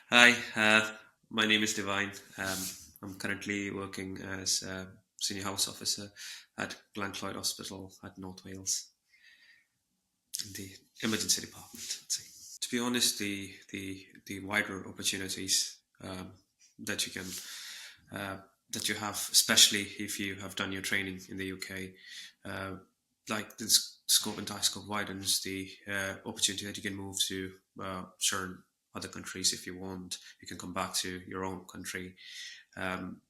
Hi, my name is Divine. I'm currently working as a senior house officer at Glencloyd Hospital at North Wales in the emergency department. I'd say. To be honest, the wider opportunities that you can uh, that you have, especially if you have done your training in the UK, uh, like this scope and scope widens the opportunity that you can move to certain other countries if you want. You can come back to your own country, um,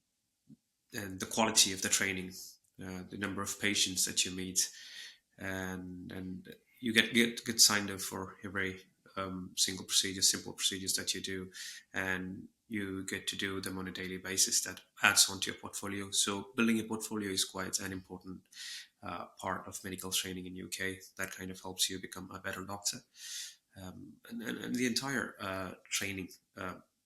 and the quality of the training, the number of patients that you meet, and you get signed up for every single procedure, simple procedures that you do, and you get to do them on a daily basis. That adds on to your portfolio. So building a portfolio is quite an important part of medical training in UK. That kind of helps you become a better doctor, and the entire training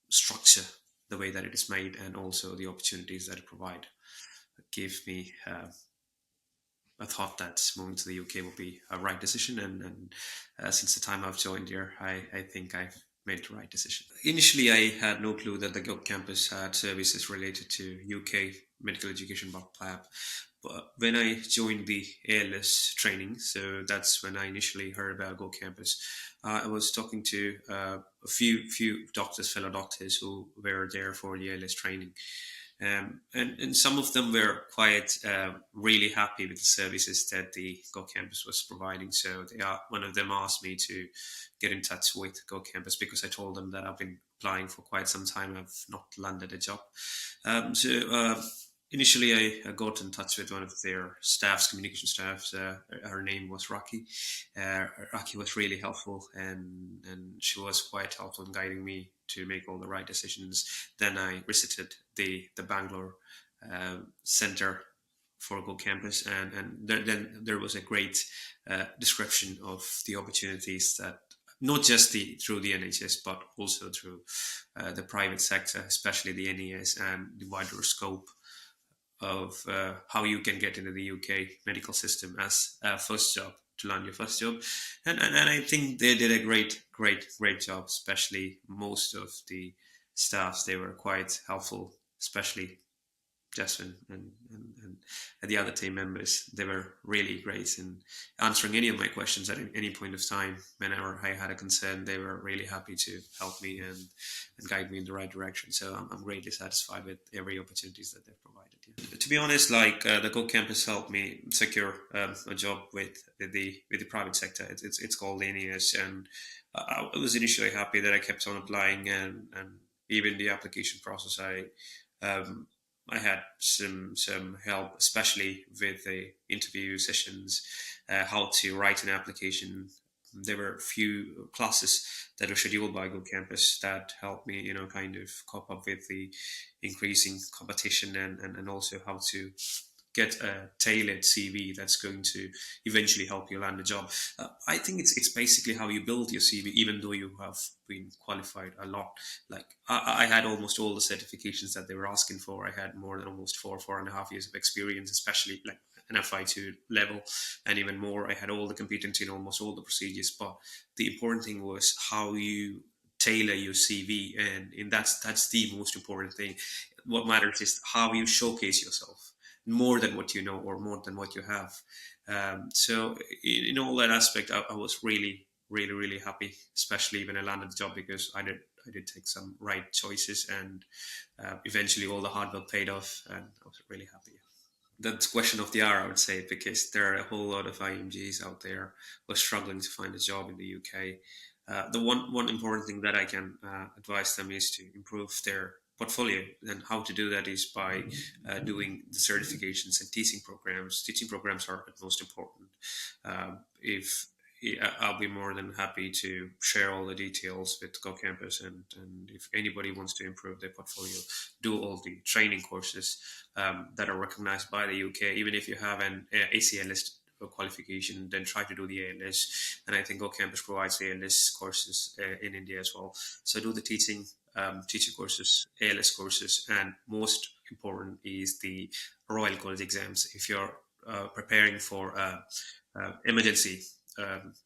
structure, the way that it is made, and also the opportunities that it provide, give me I thought that moving to the UK would be a right decision, and since the time I've joined here, I think I've made the right decision. Initially, I had no clue that the Go campus had services related to UK medical education lab, but when I joined the ALS training, so that's when I initially heard about Go campus. I was talking to a few doctors, fellow doctors who were there for the ALS training, and some of them were quite really happy with the services that the Go Campus was providing. So one of them asked me to get in touch with Go Campus because I told them that I've been applying for quite some time. I've not landed a job. So initially, I got in touch with one of their staffs, communication staffs. Her name was Rocky. Rocky was really helpful, and she was quite helpful in guiding me to make all the right decisions. Then I visited the Bangalore center for Go Campus, and then there was a great description of the opportunities that not just through the NHS but also through the private sector, especially the NES, and the wider scope of how you can get into the UK medical system as a first job, to land your first job, and I think they did a great job. Especially most of the staffs, they were quite helpful, especially Jasmine and the other team members. They were really great in answering any of my questions at any point of time. Whenever I had a concern, they were really happy to help me and guide me in the right direction. So I'm greatly satisfied with every opportunities that they've provided. Yeah. To be honest, like the Go Campus helped me secure a job with the private sector. It's called NES, and I was initially happy that I kept on applying, and even the application process, um, I had some help, especially with the interview sessions, how to write an application. There were a few classes that were scheduled by Go Campus that helped me, kind of cope up with the increasing competition, and also how to get a tailored CV that's going to eventually help you land a job. I think it's basically how you build your CV, even though you have been qualified a lot. Like I had almost all the certifications that they were asking for. I had more than almost 4.5 years of experience, especially like an FI2 level, and even more. I had all the competency in almost all the procedures. But the important thing was how you tailor your CV, and that's the most important thing. What matters is how you showcase yourself more than what you know or more than what you have. So in all that aspect, I was really happy, especially when I landed the job because I did take some right choices, and eventually all the hard work paid off, and I was really happy. That's question of the hour, I would say, because there are a whole lot of IMGs out there who are struggling to find a job in the UK. The one important thing that I can advise them is to improve their portfolio, and how to do that is by doing the certifications and teaching programs. Teaching programs are at most important. If I'll be more than happy to share all the details with Go Campus, and if anybody wants to improve their portfolio, do all the training courses that are recognized by the UK. Even if you have an ACLS qualification, then try to do the ALS. And I think Go Campus provides ALS courses in India as well. So do the teaching courses, ALS courses, and most important is the Royal College exams. If you're preparing for emergency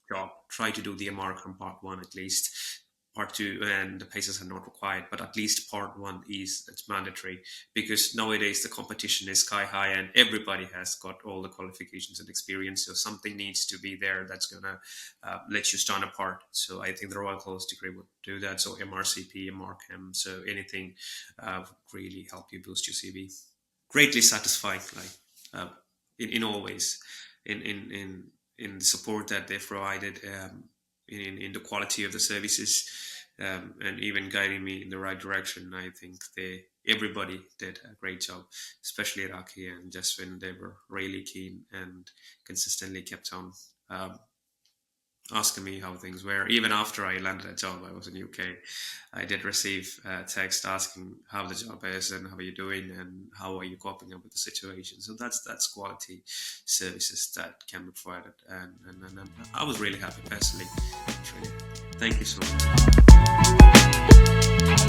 job, try to do the MRCOM Part 1 at least. part two and the paces are not required, but at least part one is it's mandatory, because nowadays the competition is sky high and everybody has got all the qualifications and experience. So something needs to be there that's gonna let you stand apart. So I think the Royal College degree would do that. So MRCP, MRChem, so anything would really help you boost your CV. Greatly satisfied, like in all ways, in the support that they've provided, in the quality of the services, and even guiding me in the right direction. I think everybody did a great job, especially Raki and Jaswin. They were really keen and consistently kept on asking me how things were. Even after I landed a job, I was in UK. I did receive a text asking how the job is and how are you doing and how are you coping up with the situation. So that's quality services that can be provided, and I was really happy personally. Really. Thank you so much.